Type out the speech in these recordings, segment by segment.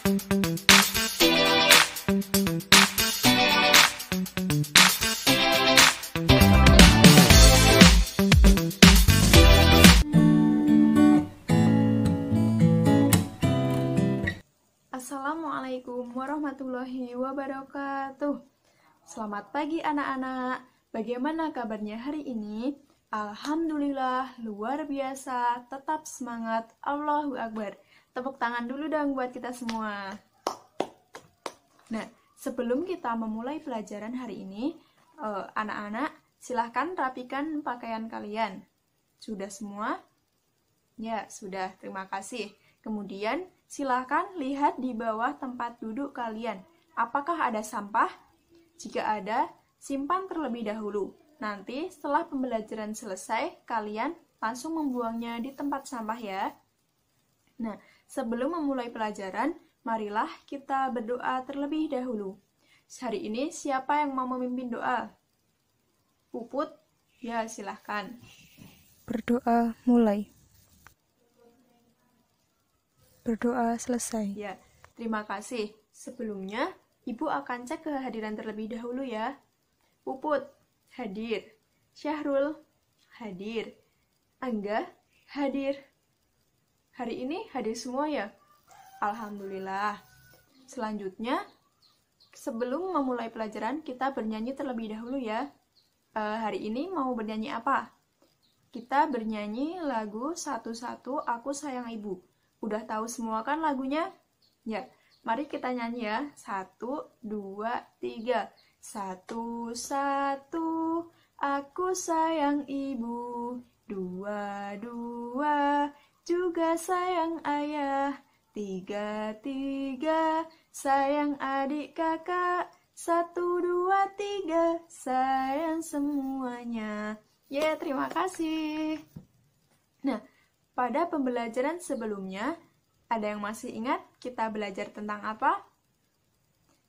Assalamualaikum warahmatullahi wabarakatuh. Selamat pagi anak-anak. Bagaimana kabarnya hari ini? Alhamdulillah, luar biasa. Tetap semangat. Allahu Akbar. Tepuk tangan dulu dong buat kita semua. Nah, sebelum kita memulai pelajaran hari ini, anak-anak silahkan rapikan pakaian kalian. Sudah semua? Ya, sudah. Terima kasih. Kemudian, silahkan lihat di bawah tempat duduk kalian. Apakah ada sampah? Jika ada, simpan terlebih dahulu. Nanti setelah pembelajaran selesai, kalian langsung membuangnya di tempat sampah ya. Nah, sebelum memulai pelajaran, marilah kita berdoa terlebih dahulu. Hari ini siapa yang mau memimpin doa? Puput? Ya, silahkan. Berdoa mulai. Berdoa selesai. Ya, terima kasih. Sebelumnya, Ibu akan cek kehadiran terlebih dahulu ya. Puput, hadir. Syahrul, hadir. Angga, hadir. Hari ini hadir semua ya? Alhamdulillah. Selanjutnya, sebelum memulai pelajaran, kita bernyanyi terlebih dahulu ya. Hari ini mau bernyanyi apa? Kita bernyanyi lagu Satu-Satu Aku Sayang Ibu. Udah tahu semua kan lagunya? Ya, mari kita nyanyi ya. 1, 2, 3. Satu-satu aku sayang ibu. 2, 2 juga sayang ayah. 3, 3 sayang adik kakak. 1, 2, 3 sayang semuanya. Ya, terima kasih. Nah, pada pembelajaran sebelumnya, ada yang masih ingat kita belajar tentang apa?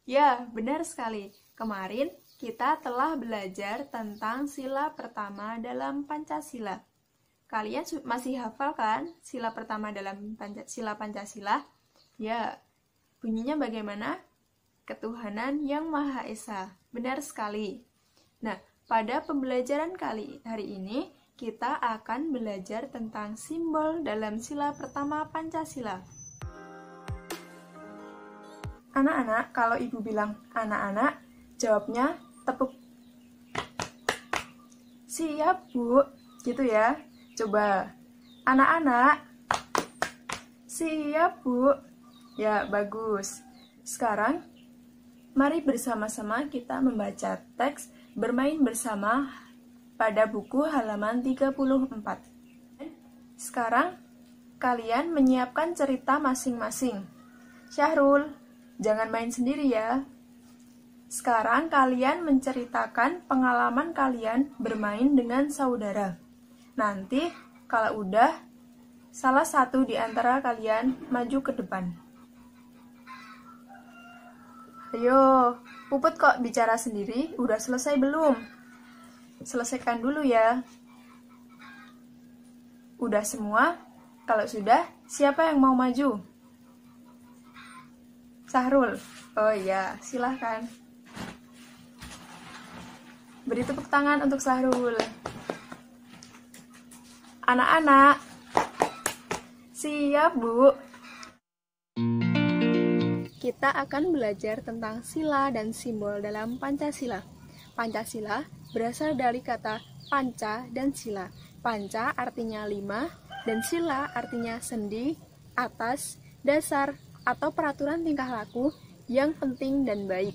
Ya, benar sekali. Kemarin kita telah belajar tentang sila pertama dalam Pancasila. Kalian masih hafal kan sila pertama dalam sila Pancasila? Ya, bunyinya bagaimana? Ketuhanan yang Maha Esa. Benar sekali. Nah, pada pembelajaran hari ini, kita akan belajar tentang simbol dalam sila pertama Pancasila. Anak-anak, kalau ibu bilang anak-anak, jawabnya tepuk. Siap, Bu. Gitu ya. Coba. Anak-anak. Siap, Bu. Ya, bagus. Sekarang, mari bersama-sama kita membaca teks Bermain Bersama pada buku halaman 34. Sekarang, kalian menyiapkan cerita masing-masing. Syahrul, jangan main sendiri ya. Sekarang kalian menceritakan pengalaman kalian bermain dengan saudara. Nanti, kalau udah, salah satu di antara kalian maju ke depan. Ayo, Puput kok bicara sendiri? Udah selesai belum? Selesaikan dulu ya. Udah semua? Kalau sudah, siapa yang mau maju? Syahrul. Oh iya, silahkan. Beri tepuk tangan untuk Syahrul. Anak-anak, siap, Bu. Kita akan belajar tentang sila dan simbol dalam Pancasila. Pancasila berasal dari kata panca dan sila. Panca artinya 5, dan sila artinya sendi, atas, dasar, atau peraturan tingkah laku yang penting dan baik.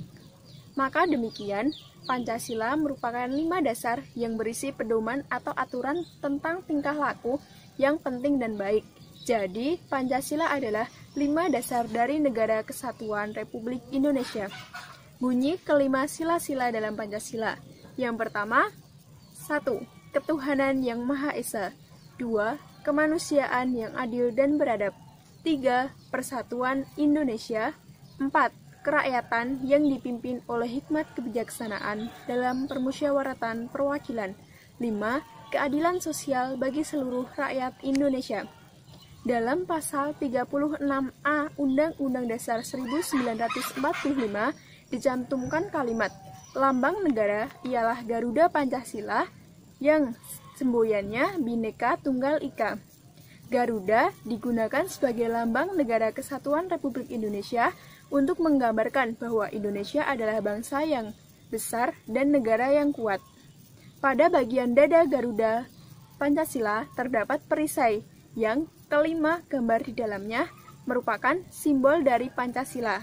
Maka demikian, Pancasila merupakan 5 dasar yang berisi pedoman atau aturan tentang tingkah laku yang penting dan baik. Jadi, Pancasila adalah 5 dasar dari Negara Kesatuan Republik Indonesia. Bunyi kelima sila-sila dalam Pancasila. Yang pertama, 1. Ketuhanan yang Maha Esa. 2. Kemanusiaan yang adil dan beradab. 3. Persatuan Indonesia. 4. Kerakyatan yang dipimpin oleh hikmat kebijaksanaan dalam permusyawaratan perwakilan. 5. Keadilan sosial bagi seluruh rakyat Indonesia. Dalam pasal 36A Undang-Undang Dasar 1945 dicantumkan kalimat lambang negara ialah Garuda Pancasila yang semboyannya Bhinneka Tunggal Ika. Garuda digunakan sebagai lambang negara kesatuan Republik Indonesia untuk menggambarkan bahwa Indonesia adalah bangsa yang besar dan negara yang kuat. Pada bagian dada Garuda Pancasila terdapat perisai yang kelima gambar di dalamnya merupakan simbol dari Pancasila.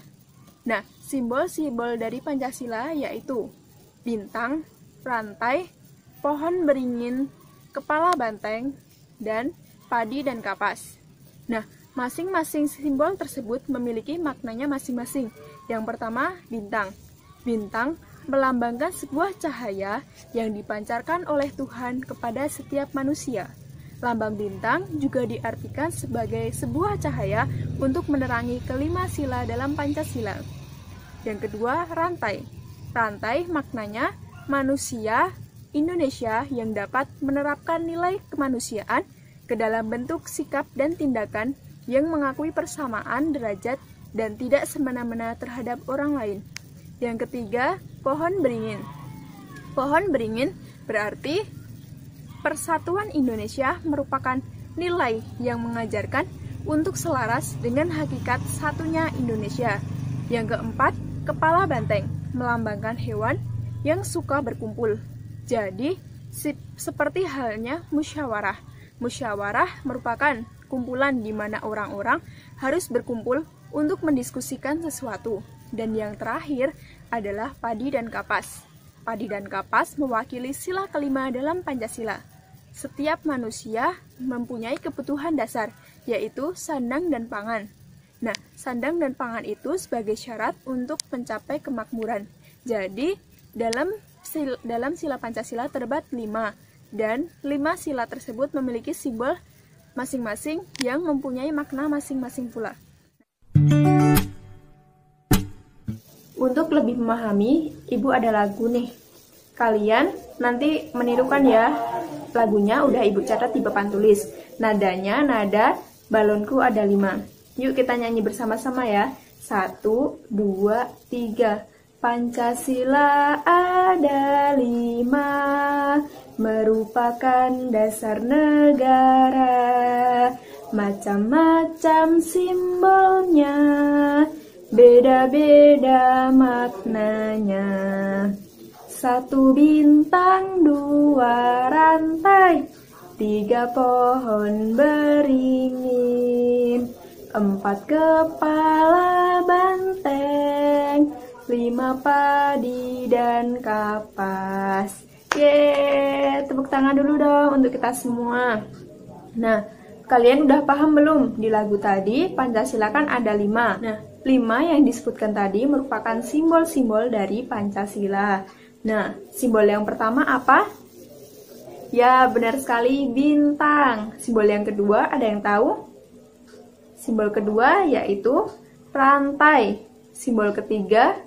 Nah, simbol-simbol dari Pancasila yaitu bintang, rantai, pohon beringin, kepala banteng, dan padi dan kapas. Nah, masing-masing simbol tersebut memiliki maknanya masing-masing. Yang pertama, bintang. Bintang melambangkan sebuah cahaya yang dipancarkan oleh Tuhan kepada setiap manusia. Lambang bintang juga diartikan sebagai sebuah cahaya untuk menerangi kelima sila dalam Pancasila. Yang kedua, rantai. Rantai maknanya manusia Indonesia yang dapat menerapkan nilai kemanusiaan ke dalam bentuk sikap dan tindakan yang mengakui persamaan derajat dan tidak semena-mena terhadap orang lain. Yang ketiga, pohon beringin. Pohon beringin berarti Persatuan Indonesia merupakan nilai yang mengajarkan untuk selaras dengan hakikat satunya Indonesia. Yang keempat, kepala banteng melambangkan hewan yang suka berkumpul. Jadi, seperti halnya musyawarah. Musyawarah merupakan kumpulan di mana orang-orang harus berkumpul untuk mendiskusikan sesuatu. Dan yang terakhir adalah padi dan kapas. Padi dan kapas mewakili sila kelima dalam Pancasila. Setiap manusia mempunyai kebutuhan dasar, yaitu sandang dan pangan. Nah, sandang dan pangan itu sebagai syarat untuk mencapai kemakmuran. Jadi, dalam sila Pancasila terdapat 5, dan 5 sila tersebut memiliki simbol masing-masing yang mempunyai makna masing-masing pula. Untuk lebih memahami, Ibu ada lagu nih. Kalian nanti menirukan ya. Lagunya udah Ibu catat di papan tulis. Nadanya nada balonku ada 5. Yuk kita nyanyi bersama-sama ya. 1, 2, 3. Pancasila ada 5, merupakan dasar negara. Macam-macam simbolnya, beda-beda maknanya. 1 bintang, 2 rantai, 3 pohon beringin, 4 kepala banteng, 5 padi dan kapas. Yeay, tepuk tangan dulu dong untuk kita semua. Nah, kalian udah paham belum? Di lagu tadi, Pancasila kan ada 5. Nah, 5 yang disebutkan tadi merupakan simbol-simbol dari Pancasila. Nah, simbol yang pertama apa? Ya, benar sekali, bintang. Simbol yang kedua, ada yang tahu? Simbol kedua yaitu rantai. Simbol ketiga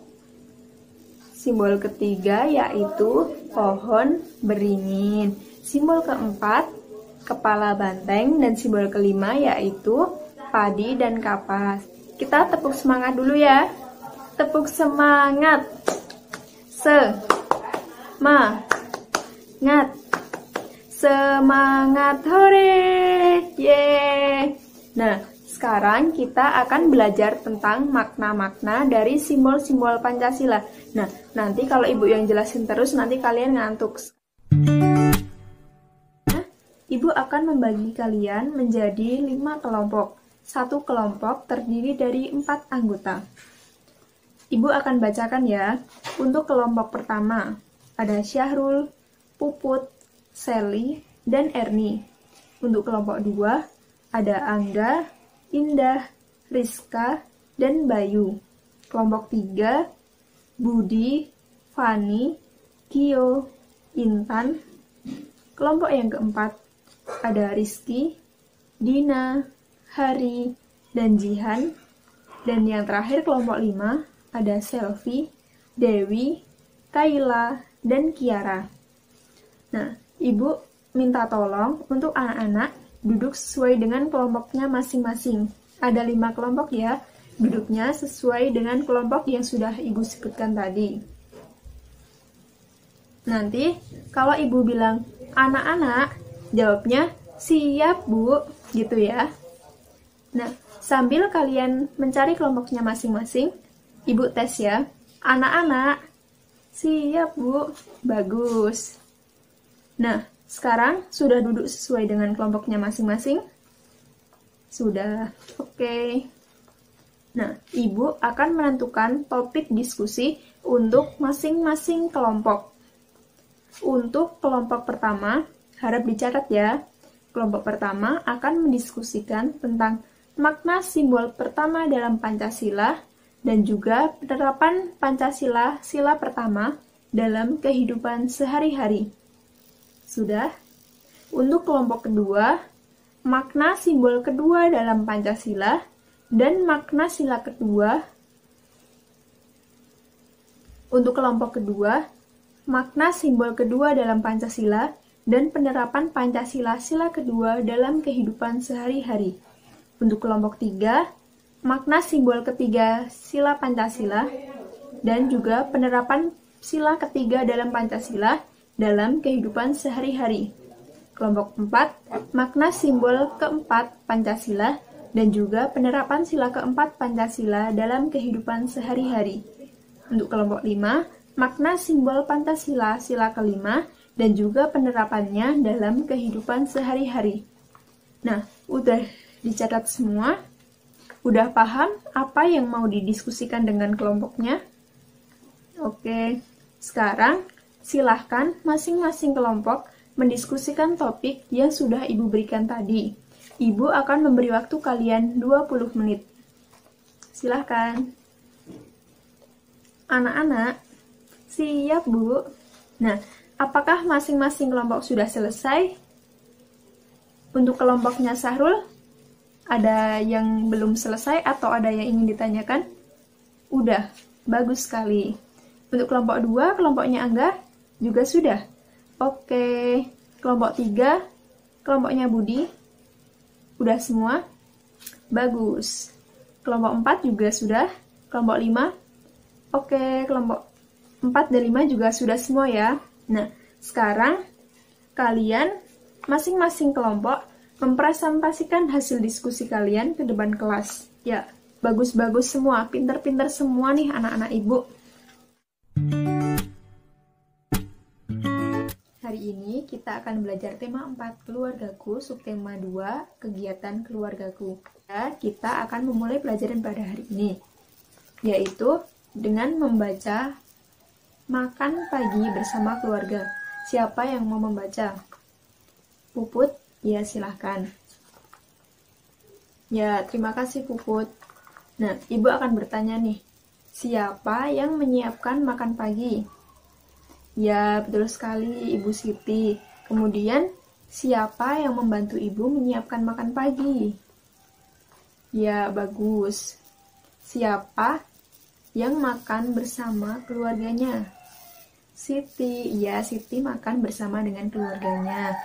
yaitu pohon beringin. Simbol keempat, kepala banteng. Dan simbol kelima yaitu padi dan kapas. Kita tepuk semangat dulu ya. Tepuk semangat. Semangat, hore, yeay. Nah, sekarang kita akan belajar tentang makna-makna dari simbol-simbol Pancasila. Nah, nanti kalau Ibu yang jelasin terus, nanti kalian ngantuk. Nah, Ibu akan membagi kalian menjadi 5 kelompok. Satu kelompok terdiri dari 4 anggota. Ibu akan bacakan ya. Untuk kelompok pertama, ada Syahrul, Puput, Sally, dan Erni. Untuk kelompok 2, ada Angga, Indah, Rizka, dan Bayu. Kelompok 3, Budi, Fani, Kio, Intan. Kelompok yang keempat, ada Rizky, Dina, Hari, dan Jihan. Dan yang terakhir kelompok 5, ada Selvi, Dewi, Kayla, dan Kiara. Nah, Ibu minta tolong untuk anak-anak duduk sesuai dengan kelompoknya masing-masing. Ada 5 kelompok ya, duduknya sesuai dengan kelompok yang sudah Ibu sebutkan tadi. Nanti kalau Ibu bilang anak-anak, jawabnya siap Bu, gitu ya. Nah, sambil kalian mencari kelompoknya masing-masing, Ibu tes ya. Anak-anak, siap Bu, bagus. Nah, sekarang sudah duduk sesuai dengan kelompoknya masing-masing? Sudah, oke. Nah, Ibu akan menentukan topik diskusi untuk masing-masing kelompok. Untuk kelompok pertama, harap dicatat ya. Kelompok pertama akan mendiskusikan tentang makna simbol pertama dalam Pancasila dan juga penerapan Pancasila sila pertama dalam kehidupan sehari-hari. Sudah? Untuk kelompok kedua, makna simbol kedua dalam Pancasila dan makna sila kedua. Untuk kelompok kedua, makna simbol kedua dalam Pancasila dan penerapan Pancasila sila kedua dalam kehidupan sehari-hari. Untuk kelompok 3, makna simbol ketiga sila Pancasila dan juga penerapan sila ketiga dalam Pancasila dalam kehidupan sehari-hari. Kelompok 4, makna simbol keempat Pancasila dan juga penerapan sila keempat Pancasila dalam kehidupan sehari-hari. Untuk kelompok 5, makna simbol Pancasila sila kelima dan juga penerapannya dalam kehidupan sehari-hari. Nah, udah dicatat semua? Udah paham apa yang mau didiskusikan dengan kelompoknya? Oke, sekarang silahkan masing-masing kelompok mendiskusikan topik yang sudah Ibu berikan tadi. Ibu akan memberi waktu kalian 20 menit. Silahkan. Anak-anak, siap Bu? Nah, apakah masing-masing kelompok sudah selesai? Untuk kelompoknya Sahrul, ada yang belum selesai atau ada yang ingin ditanyakan? Udah, bagus sekali. Untuk kelompok 2, kelompoknya Angga, juga sudah. Oke, kelompok 3, kelompoknya Budi, udah semua? Bagus. Kelompok 4 juga sudah. Kelompok 5, oke, kelompok 4 dan 5 juga sudah semua ya. Nah, sekarang kalian masing-masing kelompok mempresentasikan hasil diskusi kalian ke depan kelas. Ya, bagus-bagus semua, pinter-pinter semua nih anak-anak Ibu. Hari ini kita akan belajar tema 4 keluargaku, subtema 2 kegiatan keluargaku. Ya, kita akan memulai pelajaran pada hari ini, yaitu dengan membaca makan pagi bersama keluarga. Siapa yang mau membaca? Puput? Ya, silahkan. Ya, terima kasih Puput. Nah, Ibu akan bertanya nih, siapa yang menyiapkan makan pagi? Ya, betul sekali Ibu Siti. Kemudian, siapa yang membantu Ibu menyiapkan makan pagi? Ya, bagus. Siapa yang makan bersama keluarganya? Siti. Ya, Siti makan bersama dengan keluarganya.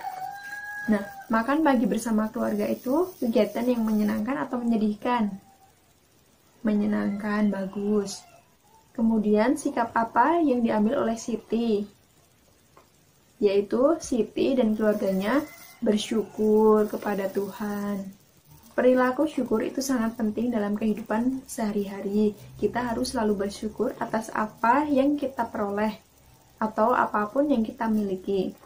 Nah, makan pagi bersama keluarga itu kegiatan yang menyenangkan atau menyedihkan? Menyenangkan, bagus. Kemudian, sikap apa yang diambil oleh Siti? Yaitu Siti dan keluarganya bersyukur kepada Tuhan. Perilaku syukur itu sangat penting dalam kehidupan sehari-hari. Kita harus selalu bersyukur atas apa yang kita peroleh atau apapun yang kita miliki.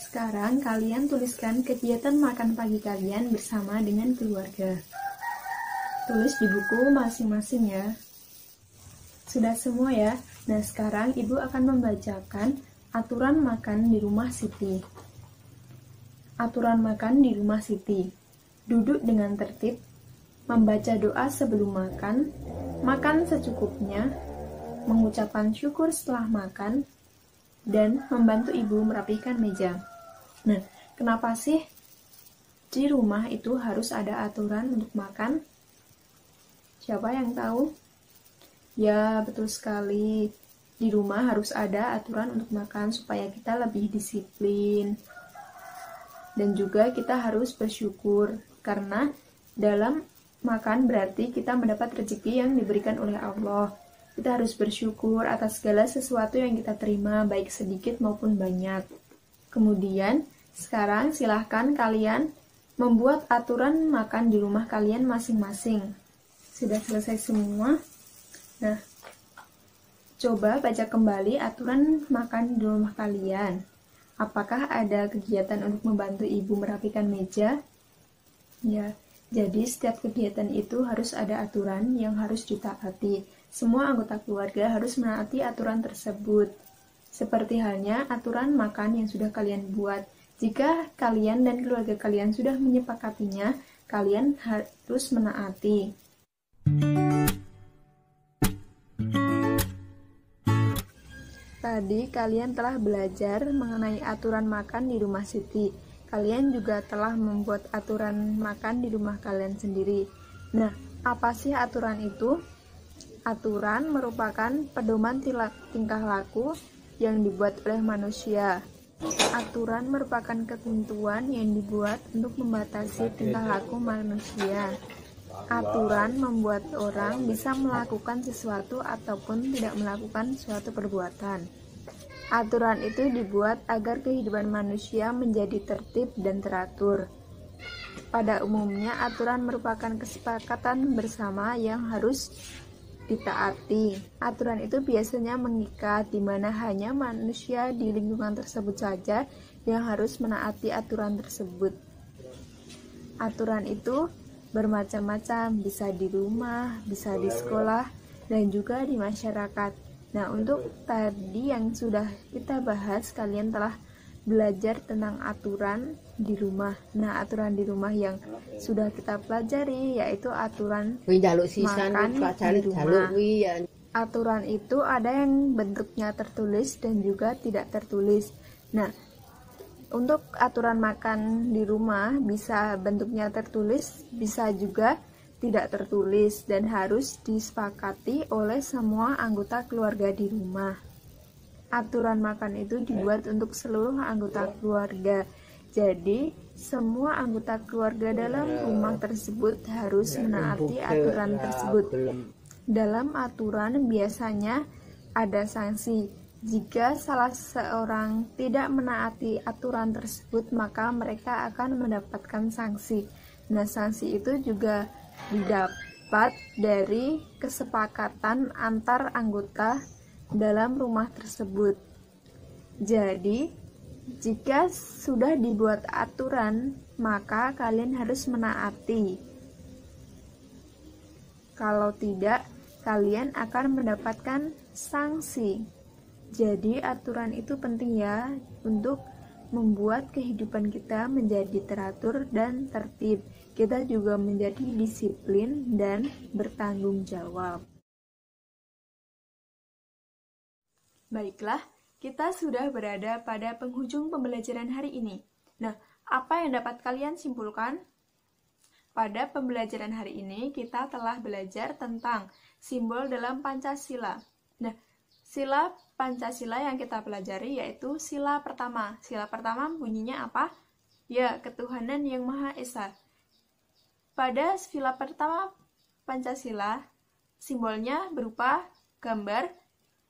Sekarang kalian tuliskan kegiatan makan pagi kalian bersama dengan keluarga. Tulis di buku masing-masing ya. Sudah semua ya? Nah, sekarang Ibu akan membacakan aturan makan di rumah Siti. Aturan makan di rumah Siti. Duduk dengan tertib, membaca doa sebelum makan, makan secukupnya, mengucapkan syukur setelah makan, dan membantu Ibu merapihkan meja. Nah, kenapa sih di rumah itu harus ada aturan untuk makan? Siapa yang tahu? Ya, betul sekali. Di rumah harus ada aturan untuk makan supaya kita lebih disiplin. Dan juga kita harus bersyukur, karena dalam makan berarti kita mendapat rezeki yang diberikan oleh Allah. Kita harus bersyukur atas segala sesuatu yang kita terima, baik sedikit maupun banyak. Kemudian, sekarang silahkan kalian membuat aturan makan di rumah kalian masing-masing. Sudah selesai semua? Nah, coba baca kembali aturan makan di rumah kalian. Apakah ada kegiatan untuk membantu ibu merapikan meja? Ya, jadi setiap kegiatan itu harus ada aturan yang harus ditaati. Semua anggota keluarga harus menaati aturan tersebut. Seperti halnya aturan makan yang sudah kalian buat. Jika kalian dan keluarga kalian sudah menyepakatinya, kalian harus menaati. Tadi kalian telah belajar mengenai aturan makan di rumah Siti. Kalian juga telah membuat aturan makan di rumah kalian sendiri. Nah, apa sih aturan itu? Aturan merupakan pedoman tingkah laku yang dibuat oleh manusia. Aturan merupakan ketentuan yang dibuat untuk membatasi tingkah laku manusia. Aturan membuat orang bisa melakukan sesuatu ataupun tidak melakukan suatu perbuatan. Aturan itu dibuat agar kehidupan manusia menjadi tertib dan teratur. Pada umumnya, aturan merupakan kesepakatan bersama yang harus ditaati. Aturan itu biasanya mengikat, di mana hanya manusia di lingkungan tersebut saja yang harus menaati aturan tersebut. Aturan itu bermacam-macam, bisa di rumah, bisa di sekolah, dan juga di masyarakat. Nah, untuk tadi yang sudah kita bahas, kalian telah belajar tentang aturan di rumah. Nah, aturan di rumah yang sudah kita pelajari yaitu aturan makan di rumah. Aturan itu ada yang bentuknya tertulis dan juga tidak tertulis. Nah, untuk aturan makan di rumah bisa bentuknya tertulis, bisa juga tidak tertulis, dan harus disepakati oleh semua anggota keluarga di rumah. Aturan makan itu dibuat untuk seluruh anggota keluarga. Jadi, semua anggota keluarga dalam rumah tersebut harus menaati aturan tersebut. Dalam aturan biasanya ada sanksi. Jika salah seorang tidak menaati aturan tersebut, maka mereka akan mendapatkan sanksi. Nah, sanksi itu juga didapat dari kesepakatan antar anggota dalam rumah tersebut. Jadi, jika sudah dibuat aturan, maka kalian harus menaati. Kalau tidak, kalian akan mendapatkan sanksi. Jadi aturan itu penting ya untuk membuat kehidupan kita menjadi teratur dan tertib. Kita juga menjadi disiplin dan bertanggung jawab. Baiklah, kita sudah berada pada penghujung pembelajaran hari ini. Nah, apa yang dapat kalian simpulkan? Pada pembelajaran hari ini, kita telah belajar tentang simbol dalam Pancasila. Nah, sila Pancasila yang kita pelajari yaitu sila pertama. Sila pertama bunyinya apa? Ya, ketuhanan yang Maha Esa. Pada sila pertama Pancasila, simbolnya berupa gambar.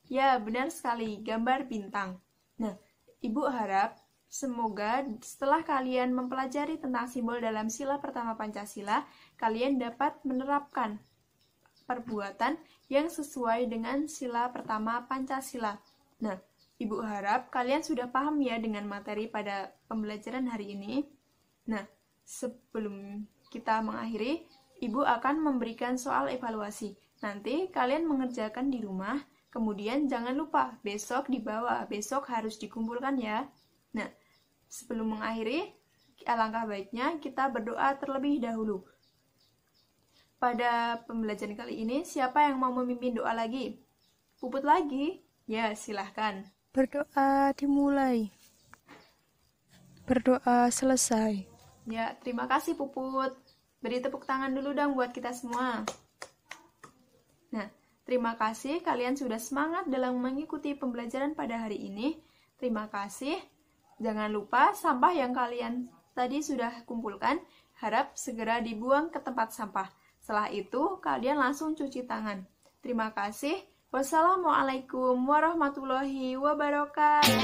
Ya, benar sekali, gambar bintang. Nah, Ibu harap semoga setelah kalian mempelajari tentang simbol dalam sila pertama Pancasila, kalian dapat menerapkan perbuatan yang sesuai dengan sila pertama Pancasila. Nah, Ibu harap kalian sudah paham ya dengan materi pada pembelajaran hari ini. Nah, sebelum kita mengakhiri, Ibu akan memberikan soal evaluasi. Nanti kalian mengerjakan di rumah, kemudian jangan lupa besok dibawa, besok harus dikumpulkan ya. Nah, sebelum mengakhiri, alangkah baiknya kita berdoa terlebih dahulu. Pada pembelajaran kali ini, siapa yang mau memimpin doa lagi? Puput lagi? Ya, silahkan. Berdoa dimulai. Berdoa selesai. Ya, terima kasih Puput. Beri tepuk tangan dulu dong buat kita semua. Nah, terima kasih kalian sudah semangat dalam mengikuti pembelajaran pada hari ini. Terima kasih. Jangan lupa sampah yang kalian tadi sudah kumpulkan, harap segera dibuang ke tempat sampah. Setelah itu, kalian langsung cuci tangan. Terima kasih. Wassalamualaikum warahmatullahi wabarakatuh.